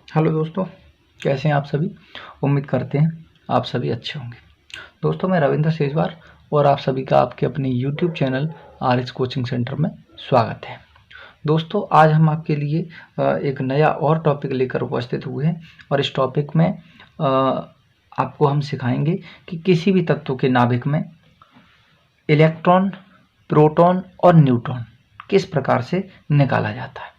Hello दोस्तों, कैसे हैं आप सभी। उम्मीद करते हैं आप सभी अच्छे होंगे। दोस्तों, मैं रविंद्र सेजवार और आप सभी का आपके अपने YouTube channel RH coaching centre में स्वागत है। दोस्तों, आज हम आपके लिए एक नया और टॉपिक लेकर उपस्थित हुए हैं और इस टॉपिक में आपको हम सिखाएंगे कि किसी भी तत्व के नाभिक में इलेक्ट्रॉन, प्रोटॉन और न्यूट्रॉन किस प्रकार से निकाला जाता है।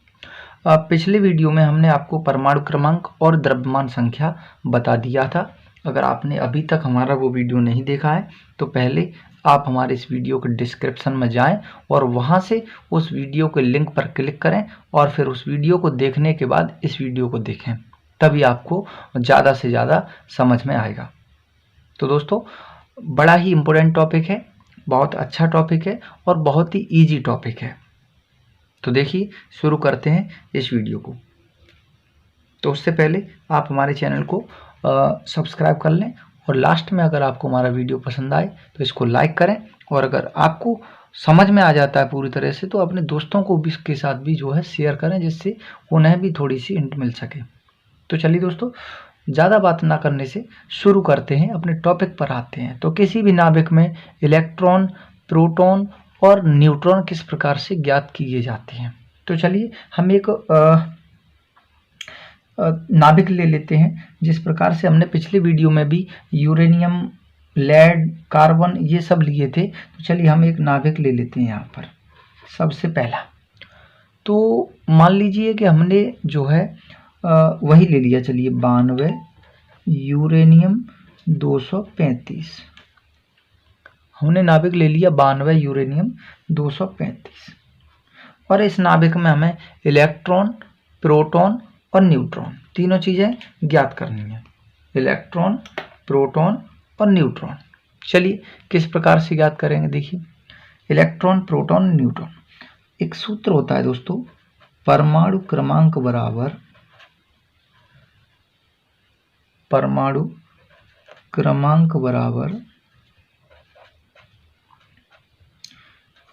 पिछले वीडियो में हमने आपको परमाणु क्रमांक और द्रव्यमान संख्या बता दिया था। अगर आपने अभी तक हमारा वो वीडियो नहीं देखा है तो पहले आप हमारे इस वीडियो के डिस्क्रिप्शन में जाएं और वहां से उस वीडियो के लिंक पर क्लिक करें और फिर उस वीडियो को देखने के बाद इस वीडियो को देखें, तभी आपको ज़्यादा से ज़्यादा समझ में आएगा। तो दोस्तों, बड़ा ही इम्पोर्टेंट टॉपिक है, बहुत अच्छा टॉपिक है और बहुत ही ईजी टॉपिक है। तो देखिए, शुरू करते हैं इस वीडियो को। तो उससे पहले आप हमारे चैनल को सब्सक्राइब कर लें और लास्ट में अगर आपको हमारा वीडियो पसंद आए तो इसको लाइक करें और अगर आपको समझ में आ जाता है पूरी तरह से तो अपने दोस्तों को भी इसके साथ भी जो है शेयर करें, जिससे उन्हें भी थोड़ी सी हिंट मिल सके। तो चलिए दोस्तों, ज़्यादा बात ना करने से शुरू करते हैं, अपने टॉपिक पर आते हैं। तो किसी भी नाभिक में इलेक्ट्रॉन, प्रोटॉन और न्यूट्रॉन किस प्रकार से ज्ञात किए जाते हैं। तो चलिए हम एक नाभिक ले लेते हैं, जिस प्रकार से हमने पिछले वीडियो में भी यूरेनियम, लेड, कार्बन ये सब लिए थे। तो चलिए हम एक नाभिक ले लेते हैं यहाँ पर। सबसे पहला तो मान लीजिए कि हमने जो है वही ले लिया, चलिए 92 यूरेनियम 235। हमने नाभिक ले लिया 92 यूरेनियम 235 और इस नाभिक में हमें इलेक्ट्रॉन, प्रोटॉन और न्यूट्रॉन तीनों चीज़ें ज्ञात करनी है। इलेक्ट्रॉन, प्रोटॉन और न्यूट्रॉन। चलिए किस प्रकार से ज्ञात करेंगे, देखिए। इलेक्ट्रॉन, प्रोटॉन, न्यूट्रॉन, एक सूत्र होता है दोस्तों, परमाणु क्रमांक बराबर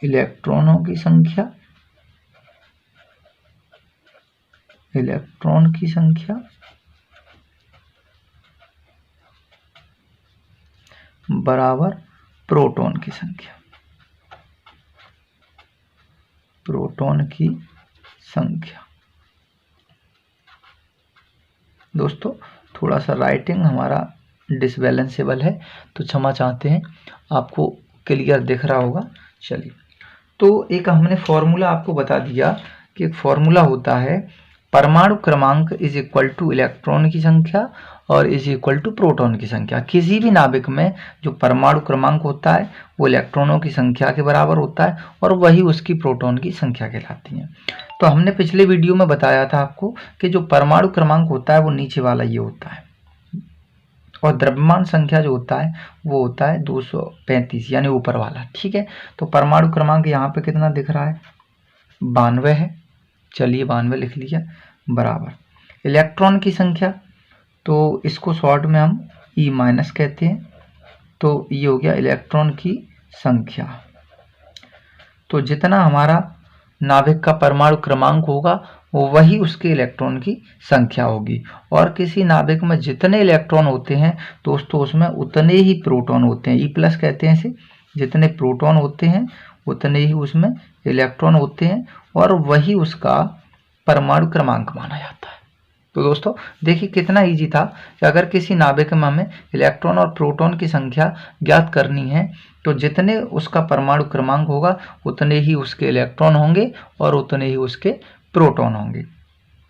इलेक्ट्रॉन की संख्या बराबर प्रोटॉन की संख्या। दोस्तों, थोड़ा सा राइटिंग हमारा डिसबैलेंसेबल है तो क्षमा चाहते हैं, आपको क्लियर दिख रहा होगा। चलिए, तो एक हमने फॉर्मूला आपको बता दिया कि एक फॉर्मूला होता है, परमाणु क्रमांक इज इक्वल टू इलेक्ट्रॉन की संख्या और इज इक्वल टू प्रोटॉन की संख्या। किसी भी नाभिक में जो परमाणु क्रमांक होता है वो इलेक्ट्रॉनों की संख्या के बराबर होता है और वही उसकी प्रोटॉन की संख्या कहलाती है। तो हमने पिछले वीडियो में बताया था आपको कि जो परमाणु क्रमांक होता है वो नीचे वाला ये होता है और द्रव्यमान संख्या जो होता है वो होता है 235, यानी ऊपर वाला। ठीक है, तो परमाणु क्रमांक यहाँ पे कितना दिख रहा है, 92 है। चलिए 92 लिख लिया, बराबर इलेक्ट्रॉन की संख्या, तो इसको शॉर्ट में हम ई माइनस कहते हैं, तो ये हो गया इलेक्ट्रॉन की संख्या। तो जितना हमारा नाभिक का परमाणु क्रमांक होगा वो वही उसके इलेक्ट्रॉन की संख्या होगी और किसी नाभिक में जितने इलेक्ट्रॉन होते हैं दोस्तों उसमें उतने ही प्रोटॉन होते हैं, ई प्लस कहते हैं इसे। जितने प्रोटॉन होते हैं उतने ही उसमें इलेक्ट्रॉन होते हैं और वही उसका परमाणु क्रमांक माना जाता है। तो दोस्तों देखिए कितना इजी था कि अगर किसी नाभिक में हमें इलेक्ट्रॉन और प्रोटॉन की संख्या ज्ञात करनी है तो जितने उसका परमाणु क्रमांक होगा उतने ही उसके इलेक्ट्रॉन होंगे और उतने ही उसके प्रोटॉन होंगे।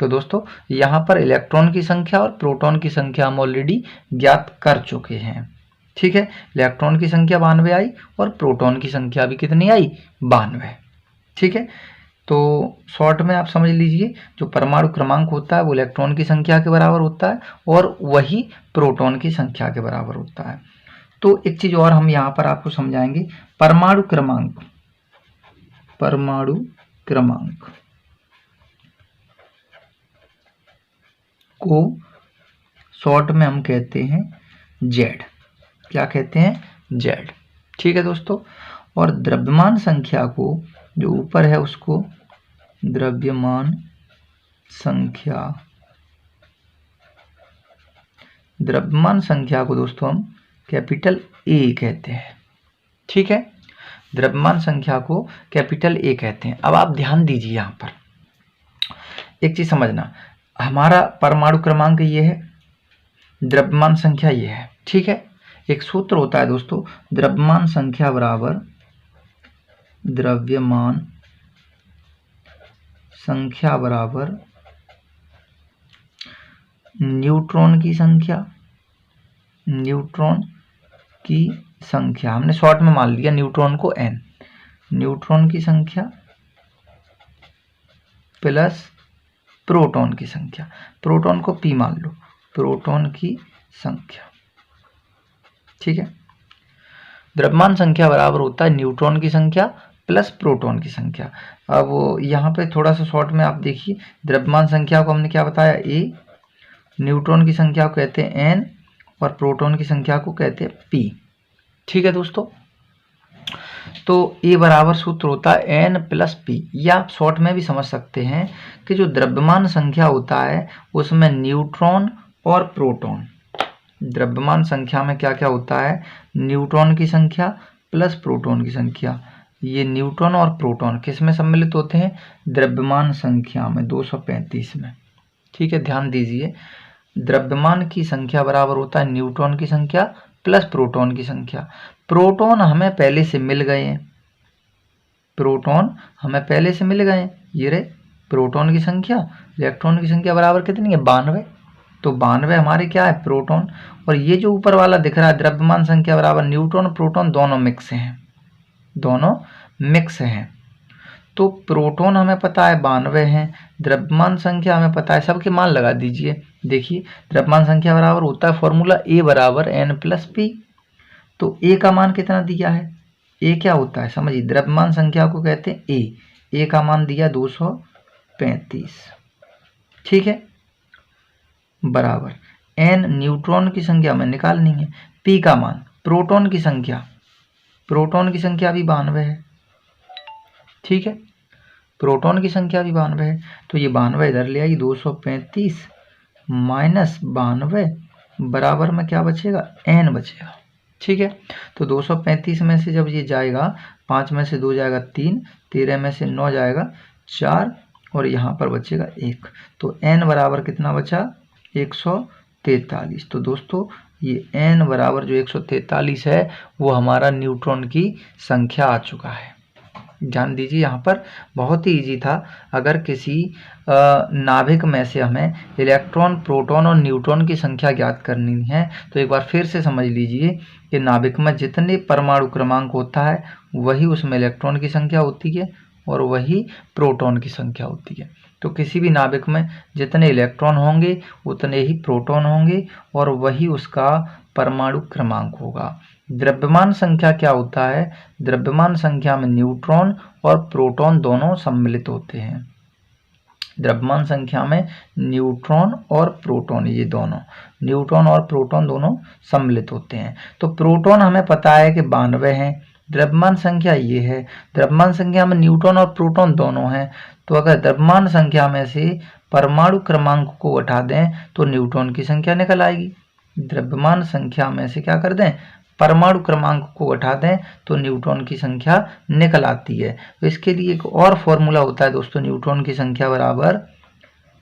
तो दोस्तों यहाँ पर इलेक्ट्रॉन की संख्या और प्रोटॉन की संख्या हम ऑलरेडी ज्ञात कर चुके हैं। ठीक है, इलेक्ट्रॉन की संख्या 92 आई और प्रोटॉन की संख्या भी कितनी आई, 92। ठीक है, तो शॉर्ट में आप समझ लीजिए, जो परमाणु क्रमांक होता है वो इलेक्ट्रॉन की संख्या के बराबर होता है और वही प्रोटॉन की संख्या के बराबर होता है। तो एक चीज और हम यहाँ पर आपको समझाएंगे, परमाणु क्रमांक को शॉर्ट में हम कहते हैं जेड। क्या कहते हैं, जेड। ठीक है दोस्तों, और द्रव्यमान संख्या को जो ऊपर है उसको द्रव्यमान संख्या द्रव्यमान संख्या को दोस्तों हम कैपिटल ए कहते हैं। ठीक है, द्रव्यमान संख्या को कैपिटल ए कहते हैं। अब आप ध्यान दीजिए, यहाँ पर एक चीज समझना, हमारा परमाणु क्रमांक ये है, द्रव्यमान संख्या ये है। ठीक है, एक सूत्र होता है दोस्तों, द्रव्यमान संख्या बराबर द्रव्यमान संख्या बराबर न्यूट्रॉन की संख्या, न्यूट्रॉन की संख्या, हमने शॉर्ट में मान लिया न्यूट्रॉन को n, न्यूट्रॉन की संख्या प्लस प्रोटॉन की संख्या, प्रोटॉन को p मान लो, प्रोटॉन की संख्या। ठीक है, द्रव्यमान संख्या बराबर होता है न्यूट्रॉन की संख्या प्लस प्रोटॉन की संख्या। अब यहाँ पे थोड़ा सा शॉर्ट में आप देखिए, द्रव्यमान संख्या को हमने क्या बताया, a, न्यूट्रॉन की संख्या को कहते हैं n, और प्रोटॉन की संख्या को कहते हैं p। ठीक है दोस्तों, तो a बराबर सूत्र होता है n प्लस p, या आप शॉर्ट में भी समझ सकते हैं कि जो द्रव्यमान संख्या होता है उसमें न्यूट्रॉन और प्रोटॉन, द्रव्यमान संख्या में क्या क्या होता है, न्यूट्रॉन की संख्या प्लस प्रोटॉन की संख्या। ये न्यूट्रॉन और प्रोटॉन किस में सम्मिलित होते हैं, द्रव्यमान संख्या में, 235 में। ठीक है, ध्यान दीजिए, द्रव्यमान की संख्या बराबर होता है न्यूट्रॉन की संख्या प्लस प्रोटॉन की संख्या। प्रोटॉन हमें पहले से मिल गए हैं, प्रोटॉन हमें पहले से मिल गए हैं, ये रहे प्रोटॉन की संख्या, इलेक्ट्रॉन की संख्या बराबर कितनी है, 92। तो 92 हमारे क्या है, प्रोटॉन। और ये जो ऊपर वाला दिख रहा है द्रव्यमान संख्या बराबर न्यूट्रॉन प्रोटॉन दोनों मिक्स हैं, दोनों मिक्स हैं। तो प्रोटॉन हमें पता है 92 हैं, द्रव्यमान संख्या हमें पता है, सबके मान लगा दीजिए। देखिए द्रव्यमान संख्या बराबर होता है फॉर्मूला A बराबर n प्लस p। तो A का मान कितना दिया है, A क्या होता है समझिए, द्रव्यमान संख्या को कहते हैं A का मान दिया 235। ठीक है, बराबर n न्यूट्रॉन की संख्या हमें निकालनी है, p का मान, प्रोटॉन की संख्या, प्रोटॉन की संख्या भी 92 है। ठीक है, प्रोटॉन की संख्या भी 92 है, तो ये 92 इधर ले आई, 235 माइनस 92 बराबर में क्या बचेगा, n बचेगा। ठीक है, तो 235 में से जब ये जाएगा, 5 में से 2 जाएगा 3, 13 में से 9 जाएगा 4, और यहाँ पर बचेगा 1। तो n बराबर कितना बचा, 143। तो दोस्तों ये n बराबर जो 143 है वो हमारा न्यूट्रॉन की संख्या आ चुका है। ध्यान दीजिए, यहाँ पर बहुत ही इजी था। अगर किसी नाभिक में से हमें इलेक्ट्रॉन, प्रोटॉन और न्यूट्रॉन की संख्या ज्ञात करनी है तो एक बार फिर से समझ लीजिए कि नाभिक में जितने परमाणु क्रमांक होता है वही उसमें इलेक्ट्रॉन की संख्या होती है और वही प्रोटॉन की संख्या होती है। तो किसी भी नाभिक में जितने इलेक्ट्रॉन होंगे उतने ही प्रोटॉन होंगे और वही उसका परमाणु क्रमांक होगा। द्रव्यमान संख्या क्या होता है, द्रव्यमान संख्या में न्यूट्रॉन और प्रोटॉन दोनों सम्मिलित होते हैं। द्रव्यमान संख्या में न्यूट्रॉन और प्रोटॉन, ये दोनों, न्यूट्रॉन और प्रोटॉन दोनों सम्मिलित होते हैं। तो प्रोटॉन हमें पता है कि 92 हैं, द्रव्यमान संख्या ये है, द्रव्यमान संख्या में न्यूट्रॉन और प्रोटॉन दोनों हैं। तो अगर द्रव्यमान संख्या में से परमाणु क्रमांक को घटा दें तो न्यूट्रॉन की संख्या निकल आएगी। द्रव्यमान संख्या में से क्या कर दें, परमाणु क्रमांक को घटा दें तो न्यूट्रॉन की संख्या निकल आती है। तो इसके लिए एक और फॉर्मूला होता है दोस्तों, न्यूट्रॉन की संख्या बराबर,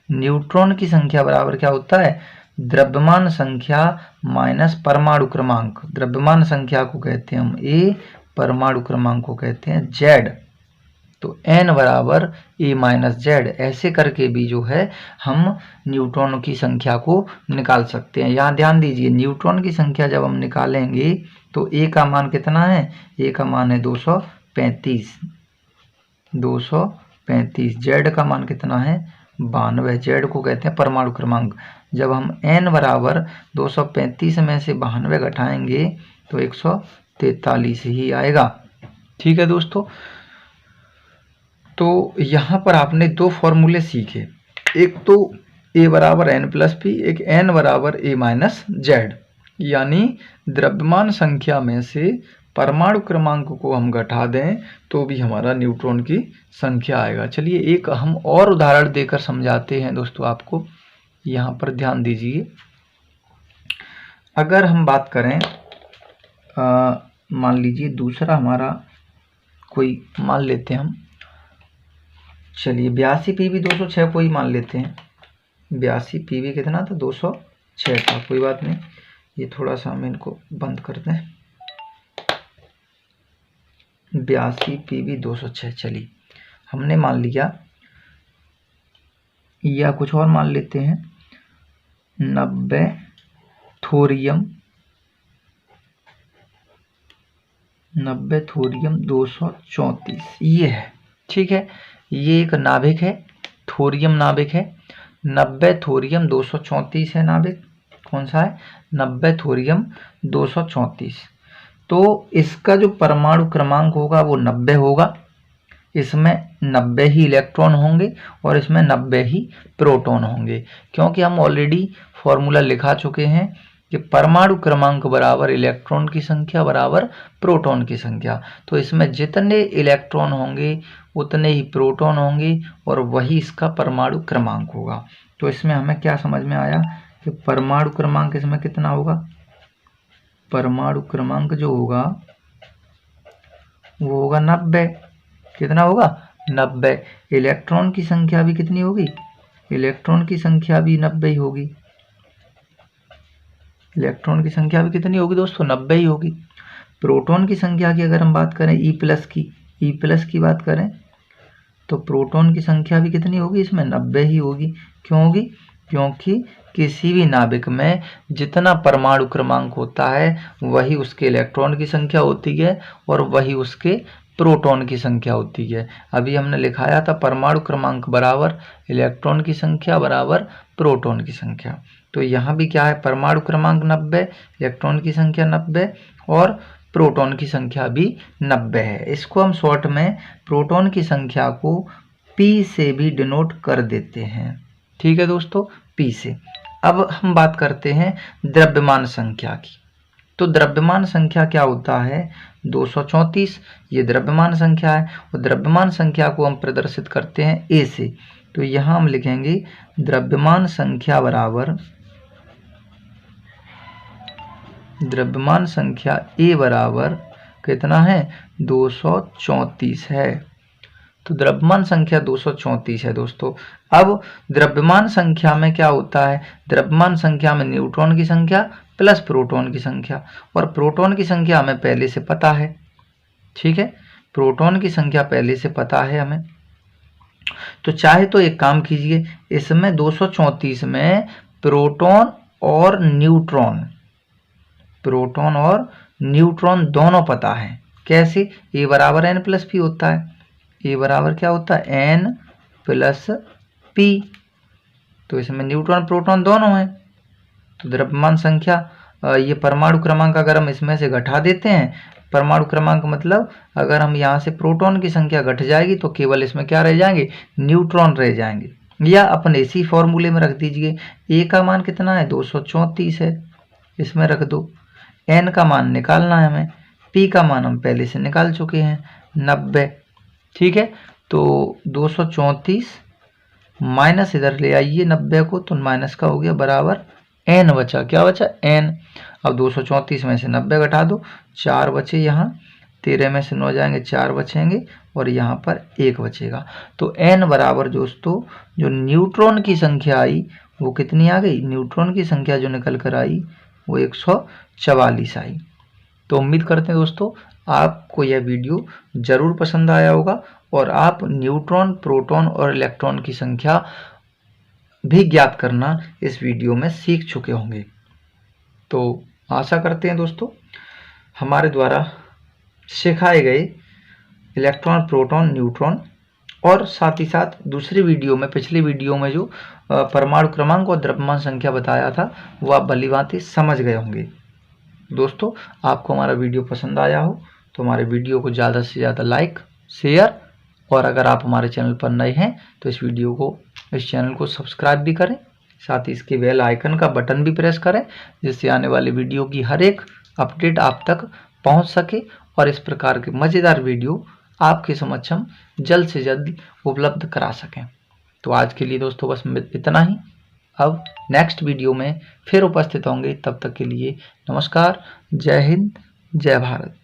न्यूट्रॉन की संख्या बराबर क्या होता है, द्रव्यमान संख्या माइनस परमाणु क्रमांक। द्रव्यमान संख्या को कहते हैं हम A, परमाणु क्रमांक को कहते हैं Z। तो n बराबर a माइनस जेड, ऐसे करके भी जो है हम न्यूट्रॉन की संख्या को निकाल सकते हैं। यहाँ ध्यान दीजिए, न्यूट्रॉन की संख्या जब हम निकालेंगे तो a का मान कितना है, a का मान है 235, 235। जेड का मान कितना है, 92। जेड को कहते हैं परमाणु क्रमांक। जब हम n बराबर 235 में से 92 घटाएंगे तो 143 ही आएगा। ठीक है दोस्तों, तो यहाँ पर आपने दो फॉर्मूले सीखे, एक तो a बराबर n प्लस पी, एक n बराबर a माइनस जेड। यानी द्रव्यमान संख्या में से परमाणु क्रमांक को हम घटा दें तो भी हमारा न्यूट्रॉन की संख्या आएगा। चलिए एक हम और उदाहरण देकर समझाते हैं दोस्तों आपको। यहाँ पर ध्यान दीजिए, अगर हम बात करें मान लीजिए दूसरा हमारा कोई मान लेते हैं हम, चलिए 82 PV 206 कोई मान लेते हैं। 82 PV कितना था, 206 था। कोई बात नहीं, ये थोड़ा सा हम इनको बंद करते हैं। 82 PV 206, चलिए हमने मान लिया, या कुछ और मान लेते हैं 90 थोरियम 234, ये है। ठीक है, ये एक नाभिक है, थोरियम नाभिक है। 90 थोरियम 234 है नाभिक। कौन सा है, 90 थोरियम 234। तो इसका जो परमाणु क्रमांक होगा वो 90 होगा। इसमें 90 ही इलेक्ट्रॉन होंगे और इसमें 90 ही प्रोटॉन होंगे, क्योंकि हम ऑलरेडी फॉर्मूला लिखा चुके हैं कि परमाणु क्रमांक बराबर इलेक्ट्रॉन की संख्या बराबर प्रोटॉन की संख्या। तो इसमें जितने इलेक्ट्रॉन होंगे उतने ही प्रोटॉन होंगे और वही इसका परमाणु क्रमांक होगा। तो इसमें हमें क्या समझ में आया कि परमाणु क्रमांक इसमें कितना होगा, परमाणु क्रमांक जो होगा वो होगा 90। कितना होगा, 90। इलेक्ट्रॉन की संख्या भी कितनी होगी, इलेक्ट्रॉन की संख्या भी 90 ही होगी। इलेक्ट्रॉन की संख्या भी कितनी होगी दोस्तों, 90 ही होगी। प्रोटॉन की संख्या की अगर हम बात करें ई प्लस की बात करें तो प्रोटॉन की संख्या भी कितनी होगी, इसमें 90 ही होगी। क्यों होगी, क्योंकि किसी भी नाभिक में जितना परमाणु क्रमांक होता है वही उसके इलेक्ट्रॉन की संख्या होती है और वही उसके प्रोटॉन की संख्या होती है। अभी हमने लिखाया था परमाणु क्रमांक बराबर इलेक्ट्रॉन की संख्या बराबर प्रोटॉन की संख्या। तो यहाँ भी क्या है, परमाणु क्रमांक 90, इलेक्ट्रॉन की संख्या 90 और प्रोटॉन की संख्या भी 90 है। इसको हम शॉर्ट में प्रोटॉन की संख्या को P से भी डिनोट कर देते हैं। ठीक है दोस्तों, P से। अब हम बात करते हैं द्रव्यमान संख्या की। तो द्रव्यमान संख्या क्या होता है, 234, ये द्रव्यमान संख्या है और द्रव्यमान संख्या को हम प्रदर्शित करते हैं A से। तो यहाँ हम लिखेंगे द्रव्यमान संख्या बराबर, द्रव्यमान संख्या A बराबर कितना है, 234 है। तो द्रव्यमान संख्या 234 है दोस्तों। अब द्रव्यमान संख्या में क्या होता है, द्रव्यमान संख्या में न्यूट्रॉन की संख्या प्लस प्रोटॉन की संख्या, और प्रोटॉन की संख्या हमें पहले से पता है। ठीक है, प्रोटॉन की संख्या पहले से पता है हमें। तो चाहे तो एक काम कीजिए, इसमें 234 में प्रोटॉन और न्यूट्रॉन, प्रोटॉन और न्यूट्रॉन दोनों पता है। कैसे, ए बराबर एन प्लस पी होता है। ए बराबर क्या होता है, एन प्लस पी। तो इसमें न्यूट्रॉन प्रोटॉन दोनों हैं। तो द्रव्यमान संख्या, ये परमाणु क्रमांक अगर हम इसमें से घटा देते हैं, परमाणु क्रमांक मतलब अगर हम यहाँ से प्रोटॉन की संख्या घट जाएगी तो केवल इसमें क्या रह जाएंगे, न्यूट्रॉन रह जाएंगे। या अपन इसी फॉर्मूले में रख दीजिए, ए का मान कितना है, 234 है, इसमें रख दो। एन का मान निकालना है हमें, पी का मान हम पहले से निकाल चुके हैं, 90। ठीक है, तो 234 माइनस इधर ले आइए 90 को, तो माइनस का हो गया बराबर एन बचा। क्या बचा, एन। अब 234 में से 90 घटा दो, 4 बचे यहाँ, 13 में से 9 जाएंगे, 4 बचेंगे और यहाँ पर 1 बचेगा। तो एन बराबर दोस्तों जो न्यूट्रॉन की संख्या आई वो कितनी आ गई, न्यूट्रॉन की संख्या जो निकल कर आई वो 144 आई। तो उम्मीद करते हैं दोस्तों आपको यह वीडियो ज़रूर पसंद आया होगा और आप न्यूट्रॉन, प्रोटॉन और इलेक्ट्रॉन की संख्या भी ज्ञात करना इस वीडियो में सीख चुके होंगे। तो आशा करते हैं दोस्तों हमारे द्वारा सिखाए गए इलेक्ट्रॉन, प्रोटॉन, न्यूट्रॉन और साथ ही साथ दूसरी वीडियो में, पिछली वीडियो में जो परमाणु क्रमांक और द्रव्यमान संख्या बताया था वो आप भलीभांति समझ गए होंगे। दोस्तों आपको हमारा वीडियो पसंद आया हो तो हमारे वीडियो को ज़्यादा से ज़्यादा लाइक, शेयर, और अगर आप हमारे चैनल पर नए हैं तो इस चैनल को सब्सक्राइब भी करें। साथ ही इसके बेल आइकन का बटन भी प्रेस करें जिससे आने वाली वीडियो की हर एक अपडेट आप तक पहुंच सके और इस प्रकार के मज़ेदार वीडियो आपके समक्ष हम जल्द से जल्द उपलब्ध करा सकें। तो आज के लिए दोस्तों बस इतना ही। अब नेक्स्ट वीडियो में फिर उपस्थित होंगे। तब तक के लिए नमस्कार, जय हिंद, जय भारत।